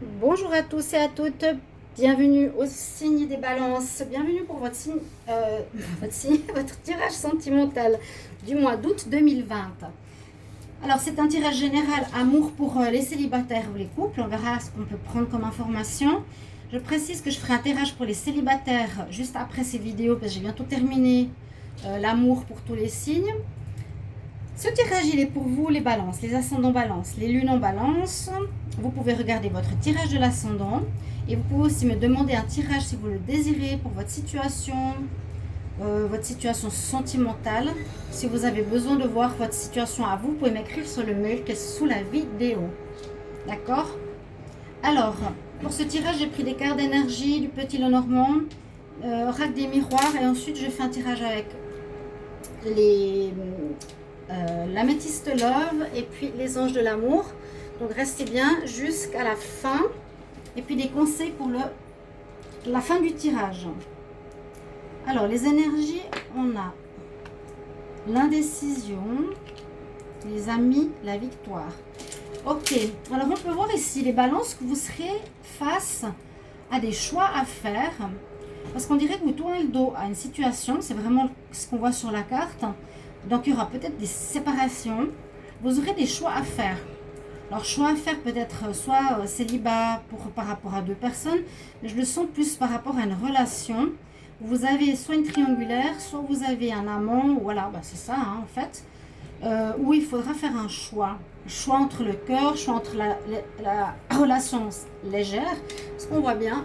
Bonjour à tous et à toutes, bienvenue au signe des balances, bienvenue pour votre signe, votre tirage sentimental du mois d'août 2020. Alors c'est un tirage général amour pour les célibataires ou les couples, on verra ce qu'on peut prendre comme information. Je précise que je ferai un tirage pour les célibataires juste après ces vidéos parce que j'ai bientôt terminé l'amour pour tous les signes. Ce tirage, il est pour vous les balances, les ascendants balance, les lunes en balance. Vous pouvez regarder votre tirage de l'ascendant et vous pouvez aussi me demander un tirage si vous le désirez pour votre situation sentimentale. Si vous avez besoin de voir votre situation à vous, vous pouvez m'écrire sur le mail qui est sous la vidéo. D'accord? Alors, pour ce tirage, j'ai pris des cartes d'énergie du Petit Lenormand, oracle des miroirs et ensuite je fais un tirage avec l'améthyste love et puis les anges de l'amour. Donc restez bien jusqu'à la fin et puis des conseils pour la fin du tirage. Alors les énergies, on a l'indécision, les amis, la victoire. Ok, alors on peut voir ici les balances que vous serez face à des choix à faire parce qu'on dirait que vous tournez le dos à une situation, c'est vraiment ce qu'on voit sur la carte. Donc, il y aura peut-être des séparations. Vous aurez des choix à faire. Alors, choix à faire peut-être soit célibat par rapport à deux personnes, mais je le sens plus par rapport à une relation. Vous avez soit une triangulaire, soit vous avez un amant, voilà, bah c'est ça hein, en fait, où il faudra faire un choix. Choix entre le cœur, choix entre la relation légère. Ce qu'on voit bien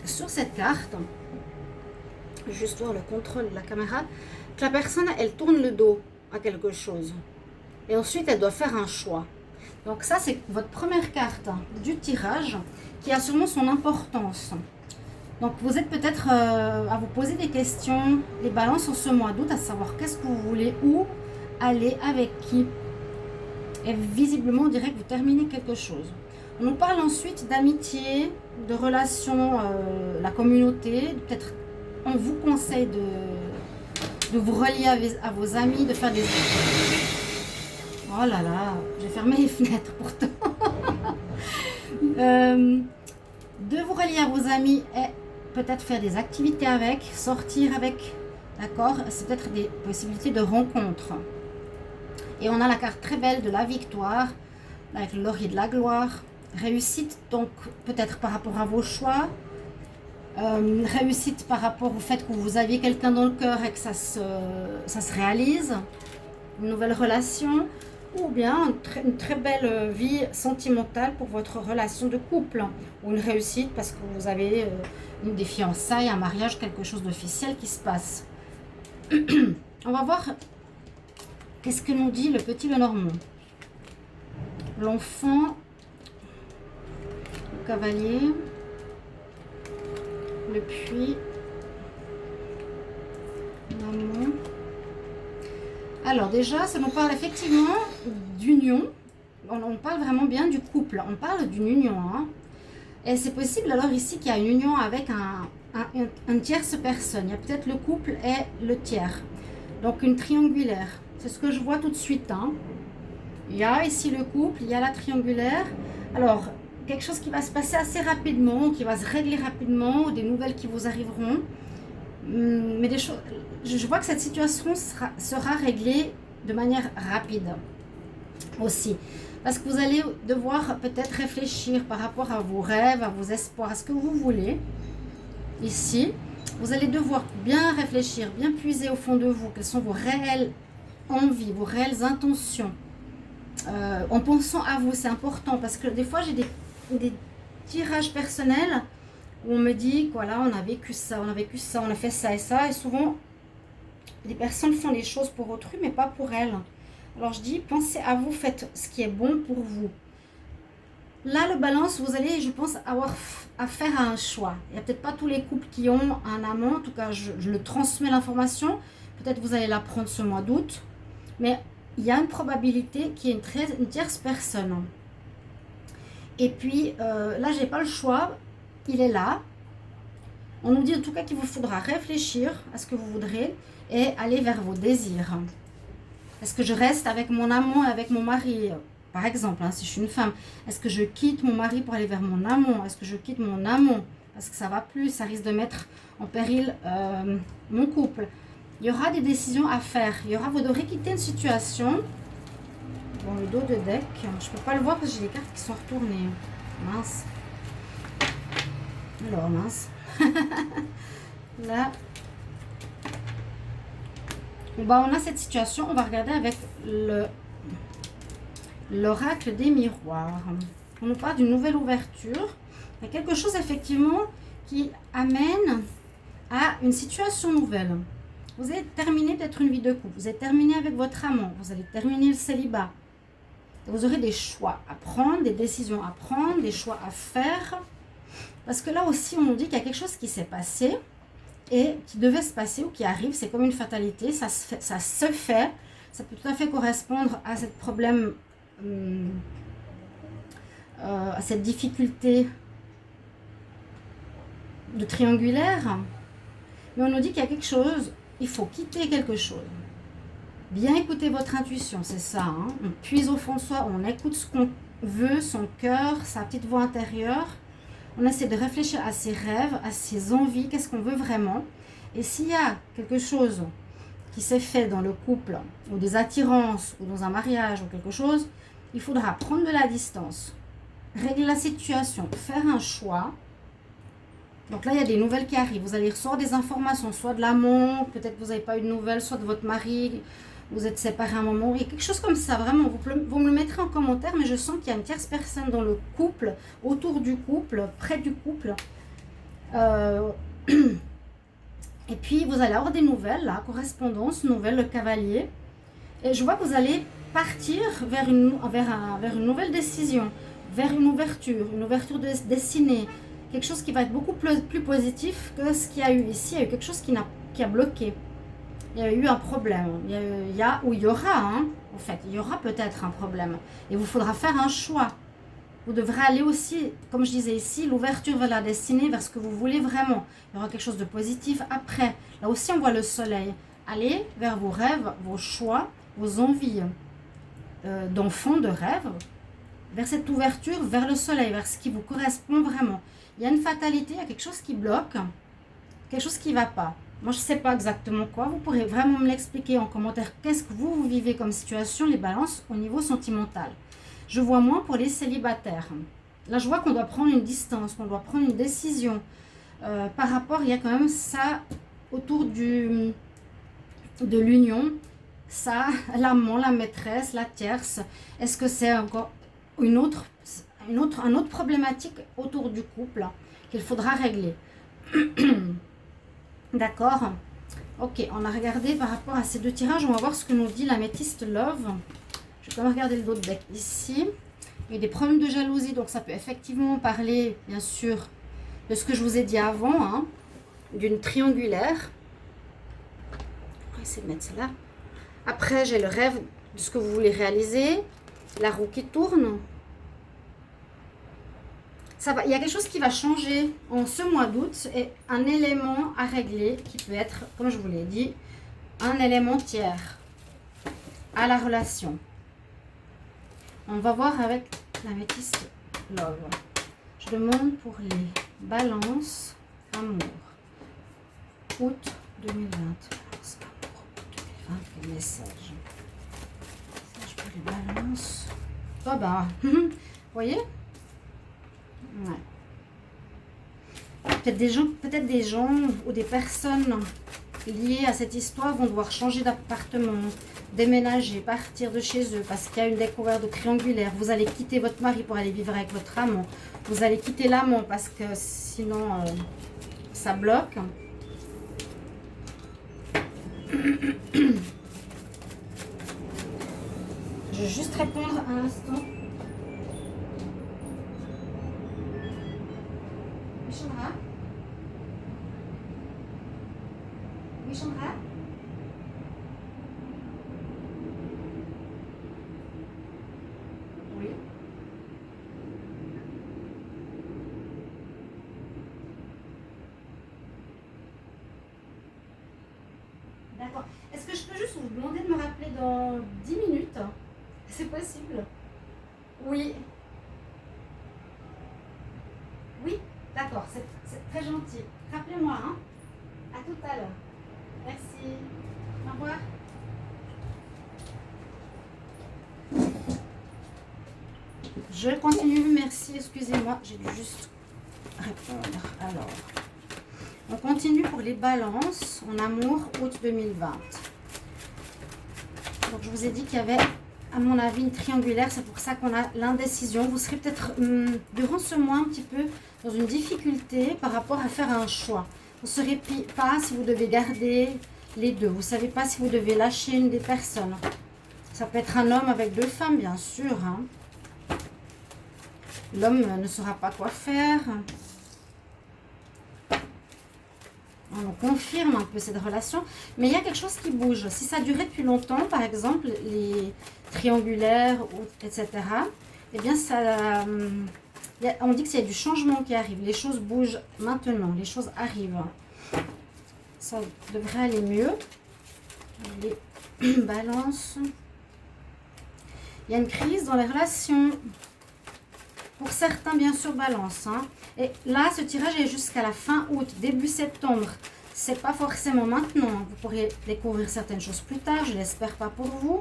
sur cette carte, juste voir le contrôle de la caméra, que la personne, elle tourne le dos à quelque chose. Et ensuite, elle doit faire un choix. Donc ça, c'est votre première carte du tirage qui a sûrement son importance. Donc vous êtes peut-être à vous poser des questions, les balances en ce mois d'août, à savoir qu'est-ce que vous voulez, où aller, avec qui. Et visiblement, on dirait que vous terminez quelque chose. On nous parle ensuite d'amitié, de relations, la communauté. Peut-être on vous conseille de vous relier à vos amis, de faire des... Oh là là, j'ai fermé les fenêtres pourtant. De vous relier à vos amis et peut-être faire des activités avec, sortir avec, d'accord? C'est peut-être des possibilités de rencontres. Et on a la carte très belle de la victoire, avec le laurier de la gloire. Réussite, donc peut-être par rapport à vos choix. Réussite par rapport au fait que vous aviez quelqu'un dans le cœur et que ça se réalise. Une nouvelle relation. Ou bien une très belle vie sentimentale pour votre relation de couple. Ou une réussite parce que vous avez des fiançailles, un mariage, quelque chose d'officiel qui se passe. On va voir qu'est-ce que nous dit le Petit Lenormand. L'enfant, le cavalier, le puits, l'amour. Alors déjà, ça nous parle effectivement d'union. On parle vraiment bien du couple. On parle d'une union. Hein. Et c'est possible alors ici qu'il y a une union avec une tierce personne. Il y a peut-être le couple et le tiers. Donc une triangulaire. C'est ce que je vois tout de suite. Hein. Il y a ici le couple, il y a la triangulaire. Alors, quelque chose qui va se passer assez rapidement, qui va se régler rapidement, des nouvelles qui vous arriveront. Mais des choses, je vois que cette situation sera réglée de manière rapide aussi. Parce que vous allez devoir peut-être réfléchir par rapport à vos rêves, à vos espoirs, à ce que vous voulez. Ici, vous allez devoir bien réfléchir, bien puiser au fond de vous, quelles sont vos réelles envies, vos réelles intentions. En pensant à vous, c'est important parce que des fois j'ai des tirages personnels où on me dit voilà, on a vécu ça, on a fait ça et ça, et souvent les personnes font les choses pour autrui mais pas pour elles. Alors je dis pensez à vous, faites ce qui est bon pour vous. Là le balance, vous allez je pense avoir à faire un choix. Il n'y a peut-être pas tous les couples qui ont un amant, en tout cas je le transmets l'information, peut-être vous allez l'apprendre ce mois d'août, mais il y a une probabilité qu'il y ait une tierce personne. Et puis, là, j'ai pas le choix. Il est là. On nous dit en tout cas qu'il vous faudra réfléchir à ce que vous voudrez et aller vers vos désirs. Est-ce que je reste avec mon amant et avec mon mari par exemple, hein, si je suis une femme, est-ce que je quitte mon mari pour aller vers mon amant? Est-ce que je quitte mon amant parce que ça va plus, ça risque de mettre en péril mon couple? Il y aura des décisions à faire. Vous devrez quitter une situation. Bon, le dos de deck, je peux pas le voir parce que j'ai les cartes qui sont retournées. Mince. Alors, mince. Là. Bah, on a cette situation. On va regarder avec l'oracle des miroirs. On nous parle d'une nouvelle ouverture. Il y a quelque chose, effectivement, qui amène à une situation nouvelle. Vous allez terminer peut-être une vie de couple. Vous allez terminer avec votre amant. Vous allez terminer le célibat. Vous aurez des choix à prendre, des décisions à prendre, des choix à faire. Parce que là aussi, on nous dit qu'il y a quelque chose qui s'est passé et qui devait se passer ou qui arrive. C'est comme une fatalité. Ça se fait. Ça peut tout à fait correspondre à ce problème, à cette difficulté de triangulaire. Mais on nous dit qu'il y a quelque chose, il faut quitter quelque chose. Bien écouter votre intuition, c'est ça. Hein. On puise au fond de soi, on écoute ce qu'on veut, son cœur, sa petite voix intérieure. On essaie de réfléchir à ses rêves, à ses envies, qu'est-ce qu'on veut vraiment. Et s'il y a quelque chose qui s'est fait dans le couple, ou des attirances, ou dans un mariage, ou quelque chose, il faudra prendre de la distance, régler la situation, faire un choix. Donc là, il y a des nouvelles qui arrivent. Vous allez recevoir des informations, soit de l'amant, peut-être que vous n'avez pas eu de nouvelles, soit de votre mari, vous êtes séparés à un moment. Il y a quelque chose comme ça, vraiment. Vous me le mettrez en commentaire, mais je sens qu'il y a une tierce personne dans le couple, autour du couple, près du couple. Et puis, vous allez avoir des nouvelles, là, correspondance, nouvelles, le cavalier. Et je vois que vous allez partir vers une nouvelle décision, vers une ouverture destinée. Quelque chose qui va être beaucoup plus positif que ce qu'il y a eu ici. Il y a eu quelque chose qui a bloqué. Il y a eu un problème. Il y aura, hein, en fait, il y aura peut-être un problème. Et il vous faudra faire un choix. Vous devrez aller aussi, comme je disais ici, l'ouverture vers la destinée, vers ce que vous voulez vraiment. Il y aura quelque chose de positif après. Là aussi, on voit le soleil. Allez vers vos rêves, vos choix, vos envies d'enfants, de rêve, vers cette ouverture, vers le soleil, vers ce qui vous correspond vraiment. Il y a une fatalité, il y a quelque chose qui bloque, quelque chose qui ne va pas. Moi, je ne sais pas exactement quoi. Vous pourrez vraiment me l'expliquer en commentaire. Qu'est-ce que vous vivez comme situation, les balances, au niveau sentimental? Je vois moins pour les célibataires. Là, je vois qu'on doit prendre une distance, qu'on doit prendre une décision. Par rapport, il y a quand même ça autour de l'union. Ça, l'amant, la maîtresse, la tierce. Est-ce que c'est encore une autre problématique autour du couple qu'il faudra régler? D'accord. Ok, on a regardé par rapport à ces deux tirages. On va voir ce que nous dit l'améthyste Love. Je vais quand même regarder le dos de deck ici. Il y a des problèmes de jalousie, donc ça peut effectivement parler, bien sûr, de ce que je vous ai dit avant, hein, d'une triangulaire. On va essayer de mettre ça là. Après, j'ai le rêve de ce que vous voulez réaliser. La roue qui tourne. Ça va. Il y a quelque chose qui va changer en ce mois d'août et un élément à régler qui peut être, comme je vous l'ai dit, un élément tiers à la relation. On va voir avec l'améthyste Love. Je demande pour les balances amour. Août 2020. Balance amour. 2020, quel message. Message pour les balances. Oh bah, vous voyez? Ouais. Peut-être des gens ou des personnes liées à cette histoire vont devoir changer d'appartement, déménager, partir de chez eux parce qu'il y a une découverte de triangulaire. Vous allez quitter votre mari pour aller vivre avec votre amant. Vous allez quitter l'amant parce que sinon ça bloque. Je vais juste répondre à l'instant. Chandra? Oui, Chandra? Oui. D'accord. Est-ce que je peux juste vous demander de me rappeler dans 10 minutes? C'est possible? Oui. Oui, d'accord, c'est très gentil. Rappelez-moi, hein. À tout à l'heure. Merci. Au revoir. Je continue, merci, excusez-moi, j'ai dû juste répondre. Alors, on continue pour les balances en amour août 2020. Donc, je vous ai dit qu'il y avait, à mon avis, une triangulaire. C'est pour ça qu'on a l'indécision. Vous serez peut-être, durant ce mois, un petit peu dans une difficulté par rapport à faire un choix. Vous ne saurez pas si vous devez garder les deux. Vous ne savez pas si vous devez lâcher une des personnes. Ça peut être un homme avec deux femmes, bien sûr. Hein. L'homme ne saura pas quoi faire. On nous confirme un peu cette relation. Mais il y a quelque chose qui bouge. Si ça durait depuis longtemps, par exemple, les triangulaires, etc., eh bien, ça, on dit que c'est du changement qui arrive. Les choses bougent maintenant. Les choses arrivent. Ça devrait aller mieux. Les balances. Il y a une crise dans les relations. Pour certains, bien sûr, balance. Hein. Et là, ce tirage est jusqu'à la fin août, début septembre. C'est pas forcément maintenant. Vous pourrez découvrir certaines choses plus tard. Je l'espère pas pour vous.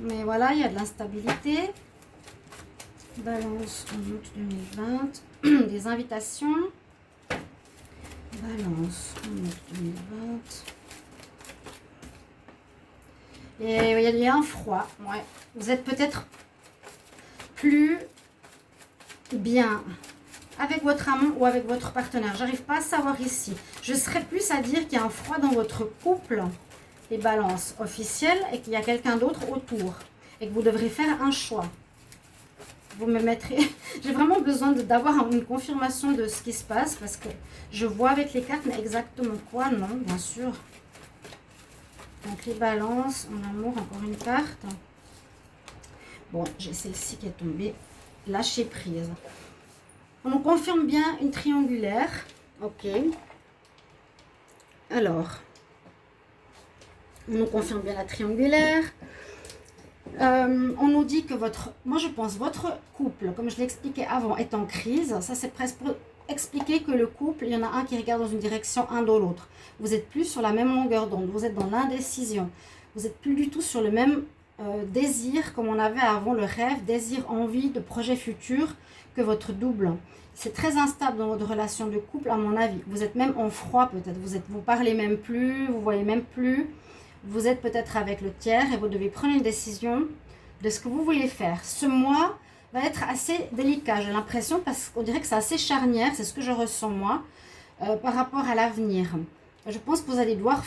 Mais voilà, il y a de l'instabilité. Balance en août 2020. Des invitations. Balance en août 2020. Et il y a un froid. Ouais. Vous êtes peut-être plus bien avec votre amant ou avec votre partenaire. J'arrive pas à savoir ici. Je serais plus à dire qu'il y a un froid dans votre couple, les balances officielles, et qu'il y a quelqu'un d'autre autour. Et que vous devrez faire un choix. Vous me mettrez... J'ai vraiment besoin d'avoir une confirmation de ce qui se passe, parce que je vois avec les cartes, mais exactement quoi? Non, bien sûr. Donc les balances, en amour, encore une carte. Bon, j'ai celle-ci qui est tombée. Lâcher prise. On confirme bien une triangulaire. Ok. Alors, on nous confirme bien la triangulaire. On nous dit que moi je pense votre couple, comme je l'ai expliqué avant, est en crise. Ça c'est presque pour expliquer que le couple, il y en a un qui regarde dans une direction, un dans l'autre. Vous êtes plus sur la même longueur d'onde. Vous êtes dans l'indécision. Vous êtes plus du tout sur le même désir comme on avait avant, le rêve, désir, envie de projet futur que votre double. C'est très instable dans votre relation de couple à mon avis. Vous êtes même en froid peut-être, vous parlez même plus, vous voyez même plus. Vous êtes peut-être avec le tiers et vous devez prendre une décision de ce que vous voulez faire. Ce mois va être assez délicat, j'ai l'impression, parce qu'on dirait que c'est assez charnière, c'est ce que je ressens moi, par rapport à l'avenir. Je pense que vous allez devoir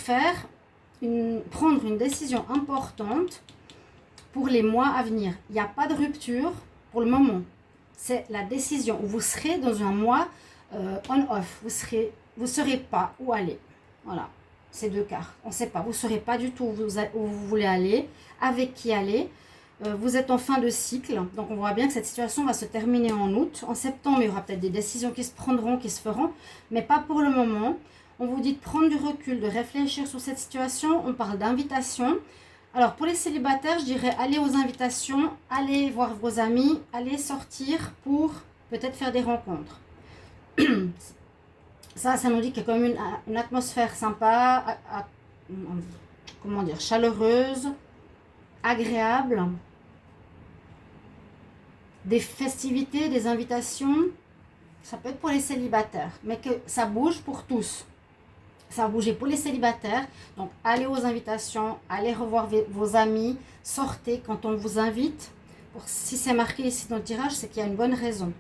prendre une décision importante pour les mois à venir. Il n'y a pas de rupture pour le moment. C'est la décision où vous serez dans un mois on-off. Vous ne saurez pas où aller. Voilà, ces deux cartes. On ne sait pas. Vous ne saurez pas du tout où vous voulez aller, avec qui aller. Vous êtes en fin de cycle. Donc, on voit bien que cette situation va se terminer en août. En septembre, il y aura peut-être des décisions qui se prendront, qui se feront, mais pas pour le moment. On vous dit de prendre du recul, de réfléchir sur cette situation. On parle d'invitation. Alors, pour les célibataires, je dirais allez aux invitations, allez voir vos amis, allez sortir pour peut-être faire des rencontres. Ça nous dit qu'il y a quand même une atmosphère sympa, comment dire, chaleureuse, agréable. Des festivités, des invitations, ça peut être pour les célibataires, mais que ça bouge pour tous. Ça va bouger pour les célibataires. Donc, allez aux invitations, allez revoir vos amis, sortez quand on vous invite. Si c'est marqué ici dans le tirage, c'est qu'il y a une bonne raison.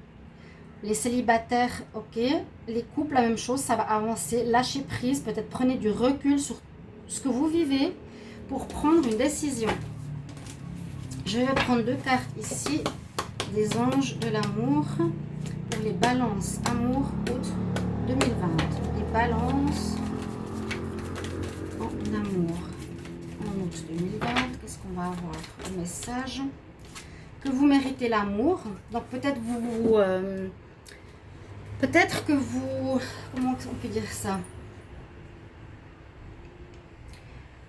Les célibataires, ok. Les couples, la même chose, ça va avancer. Lâchez prise, peut-être prenez du recul sur ce que vous vivez pour prendre une décision. Je vais prendre deux cartes ici, des anges de l'amour, pour les balances, amour, août 2020. Les balances... en amour en août 2020, qu'est-ce qu'on va avoir? Le message que vous méritez l'amour. Donc peut-être peut-être que vous, comment on peut dire ça,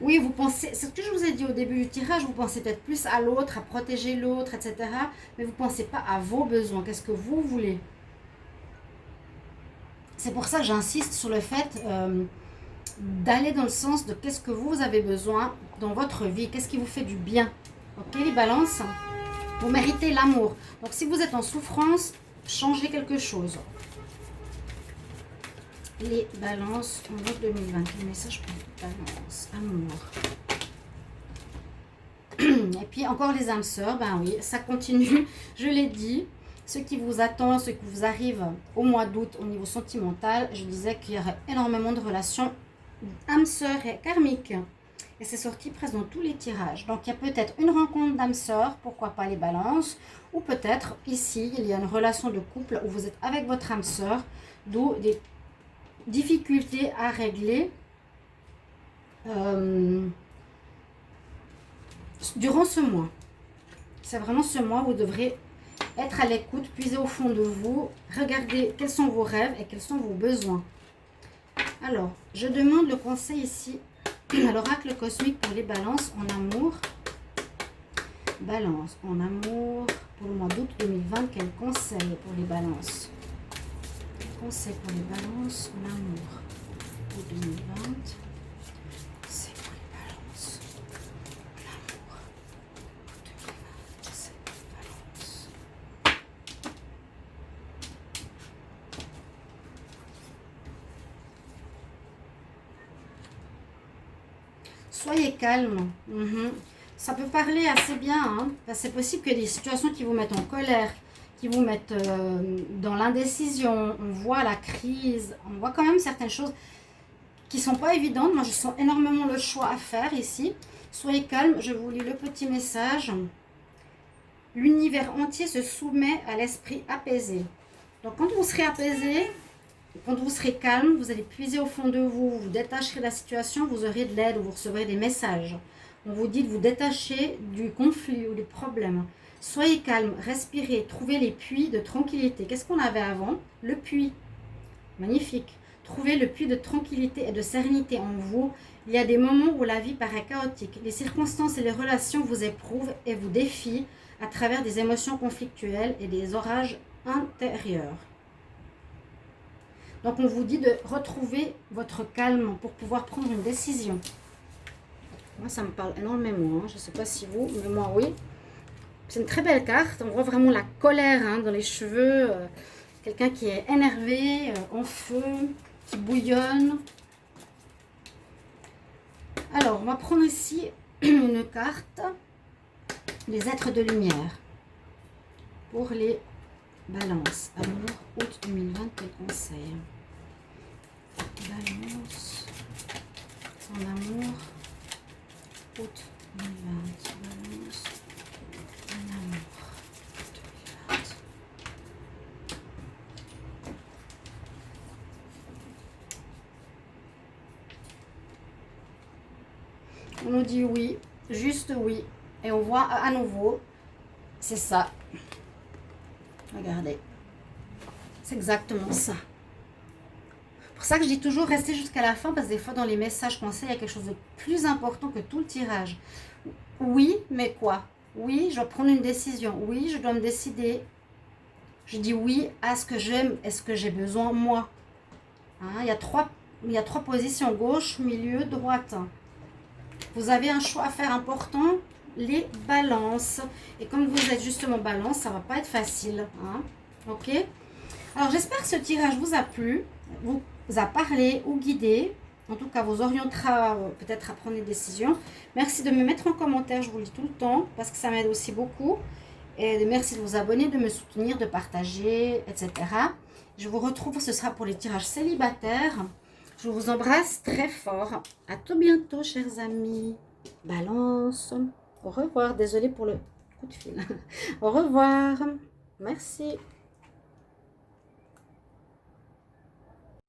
Oui, vous pensez, c'est ce que je vous ai dit au début du tirage, vous pensez peut-être plus à l'autre, à protéger l'autre, etc. Mais vous ne pensez pas à vos besoins, qu'est-ce que vous voulez. C'est pour ça que j'insiste sur le fait d'aller dans le sens de qu'est-ce que vous avez besoin dans votre vie, qu'est-ce qui vous fait du bien. Ok, les balances, vous méritez l'amour. Donc si vous êtes en souffrance, changez quelque chose. Les balances en août 2020. Le message pour les balances. Amour. Et puis encore les âmes sœurs. Ben oui, ça continue. Je l'ai dit. Ce qui vous attend, ce qui vous arrive au mois d'août au niveau sentimental. Je disais qu'il y aurait énormément de relations âmes sœurs et karmiques. Et c'est sorti presque dans tous les tirages. Donc il y a peut-être une rencontre d'âmes sœurs. Pourquoi pas les balances. Ou peut-être ici, il y a une relation de couple où vous êtes avec votre âme sœur. D'où des difficultés à régler durant ce mois. C'est vraiment ce mois où vous devrez être à l'écoute, puiser au fond de vous, regarder quels sont vos rêves et quels sont vos besoins. Alors, je demande le conseil ici à l'oracle cosmique pour les balances en amour. Balance en amour pour le mois d'août 2020. Quel conseil pour les balances? Conseil pour les balances en amour pour 2020. Conseil pour les balances en amour pour 2020. Conseil pour les balances. Soyez calme. Ça peut parler assez bien. Hein. C'est possible que des situations qui vous mettent en colère, qui vous mettent dans l'indécision, on voit la crise, on voit quand même certaines choses qui ne sont pas évidentes. Moi, je sens énormément le choix à faire ici. Soyez calme, je vous lis le petit message. L'univers entier se soumet à l'esprit apaisé. Donc, quand vous serez apaisé, quand vous serez calme, vous allez puiser au fond de vous, vous détacherez de la situation, vous aurez de l'aide ou vous recevrez des messages. On vous dit de vous détacher du conflit ou du problème. Soyez calme, respirez, trouvez les puits de tranquillité. Qu'est-ce qu'on avait avant? Le puits. Magnifique. Trouvez le puits de tranquillité et de sérénité en vous. Il y a des moments où la vie paraît chaotique. Les circonstances et les relations vous éprouvent et vous défient à travers des émotions conflictuelles et des orages intérieurs. Donc on vous dit de retrouver votre calme pour pouvoir prendre une décision. Moi ça me parle énormément, hein. Je ne sais pas si vous, mais moi oui. C'est une très belle carte, on voit vraiment la colère hein, dans les cheveux. Quelqu'un qui est énervé, en feu, qui bouillonne. Alors on va prendre ici une carte, les êtres de lumière. Pour les balances, amour, août 2020, quel conseil? Balance, en amour, août 2020, balance, en amour, 2020. On nous dit oui, juste oui, et on voit à nouveau, c'est ça. Regardez, c'est exactement ça. C'est pour ça que je dis toujours rester jusqu'à la fin, parce que des fois dans les messages conseils, il y a quelque chose de plus important que tout le tirage. Oui, mais quoi? Oui, je dois prendre une décision. Oui, je dois me décider. Je dis oui à ce que j'aime et ce que j'ai besoin moi. Hein, il y a trois positions, gauche, milieu, droite. Vous avez un choix à faire important, les balances. Et comme vous êtes justement balance, ça ne va pas être facile. Hein, ok? Alors j'espère que ce tirage vous a plu, vous a parlé ou guidé. En tout cas, vous orientera peut-être à prendre des décisions. Merci de me mettre en commentaire, je vous le dis tout le temps, parce que ça m'aide aussi beaucoup. Et merci de vous abonner, de me soutenir, de partager, etc. Je vous retrouve, ce sera pour les tirages célibataires. Je vous embrasse très fort. À tout bientôt, chers amis. Balance. Au revoir. Désolée pour le coup de fil. Au revoir. Merci.